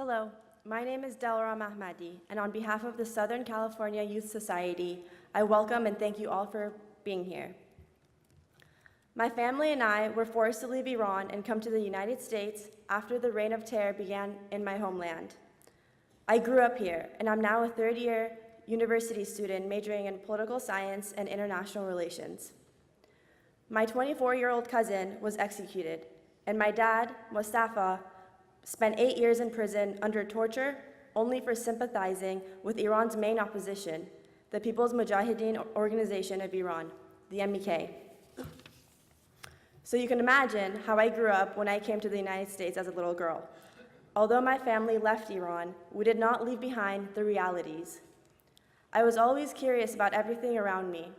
Hello, my name is Delra Mahmadi, and on behalf of the Southern California Youth Society, I welcome and thank you all for being here. My family and I were forced to leave Iran and come to the United States after the reign of terror began in my homeland. I grew up here, and I'm now a third-year university student majoring in political science and international relations. My 24-year-old cousin was executed, and my dad, Mustafa, spent 8 years in prison under torture only for sympathizing with Iran's main opposition, the People's Mujahideen Organization of Iran, the MEK. So you can imagine how I grew up when I came to the United States as a little girl. Although my family left Iran, we did not leave behind the realities. I was always curious about everything around me.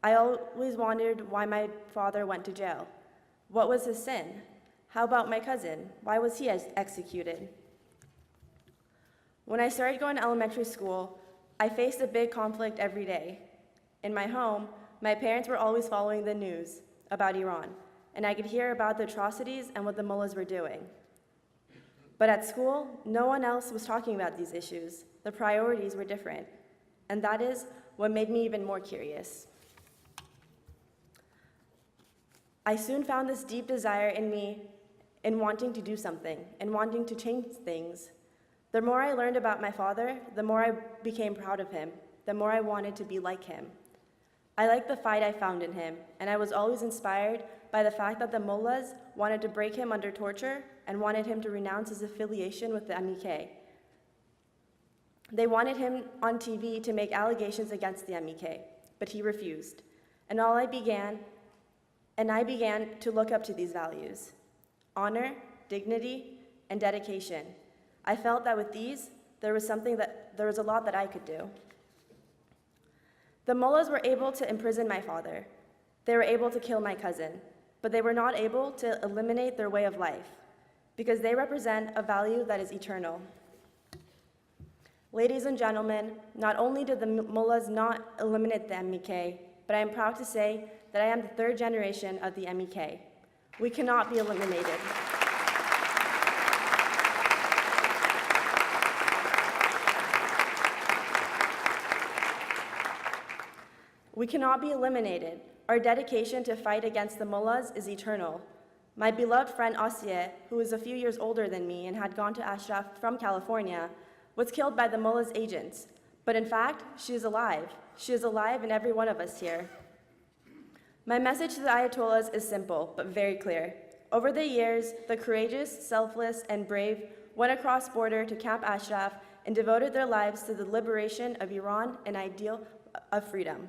I always wondered why my father went to jail. What was his sin? How about my cousin? Why was he executed? When I started going to elementary school, I faced a big conflict every day. In my home, my parents were always following the news about Iran, and I could hear about the atrocities and what the mullahs were doing. But at school, no one else was talking about these issues. The priorities were different, and that is what made me even more curious. I soon found this deep desire in me in wanting to do something, and wanting to change things. The more I learned about my father, the more I became proud of him, the more I wanted to be like him. I liked the fight I found in him, and I was always inspired by the fact that the mullahs wanted to break him under torture and wanted him to renounce his affiliation with the MEK. They wanted him on TV to make allegations against the MEK, but he refused. And I began to look up to these values: honor, dignity, and dedication. I felt that with these, there was a lot that I could do. The mullahs were able to imprison my father. They were able to kill my cousin, but they were not able to eliminate their way of life, because they represent a value that is eternal. Ladies and gentlemen, not only did the mullahs not eliminate the MEK, but I am proud to say that I am the third generation of the MEK. We cannot be eliminated. We cannot be eliminated. Our dedication to fight against the mullahs is eternal. My beloved friend Asiye, who is a few years older than me and had gone to Ashraf from California, was killed by the mullah's agents. But in fact, she is alive. She is alive in every one of us here. My message to the Ayatollahs is simple, but very clear. Over the years, the courageous, selfless, and brave went across border to Camp Ashraf and devoted their lives to the liberation of Iran and ideal of freedom.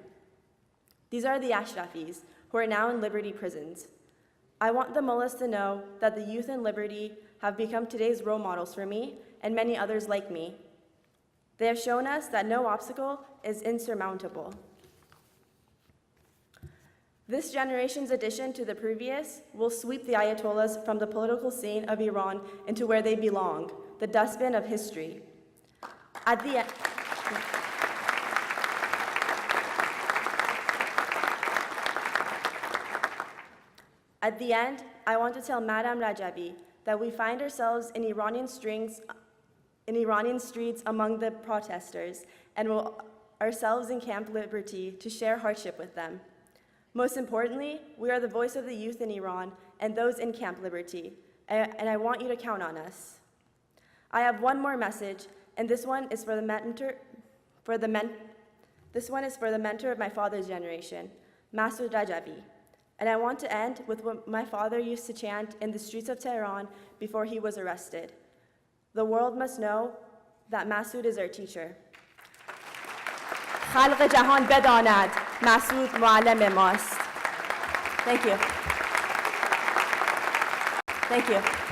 These are the Ashrafis, who are now in Liberty prisons. I want the mullahs to know that the youth in Liberty have become today's role models for me and many others like me. They have shown us that no obstacle is insurmountable. This generation's addition to the previous will sweep the Ayatollahs from the political scene of Iran into where they belong, the dustbin of history. At the end, I want to tell Madam Rajabi that we find ourselves in Iranian streets among the protesters, and will ourselves in Camp Liberty to share hardship with them. Most importantly, we are the voice of the youth in Iran and those in Camp Liberty, and I want you to count on us. I have one more message, and this one is for the mentor of my father's generation, Masoud Rajabi. And I want to end with what my father used to chant in the streets of Tehran before he was arrested. The world must know that Masoud is our teacher. خلق جهان بداند مسعود معلم ماست. Thank you. Thank you.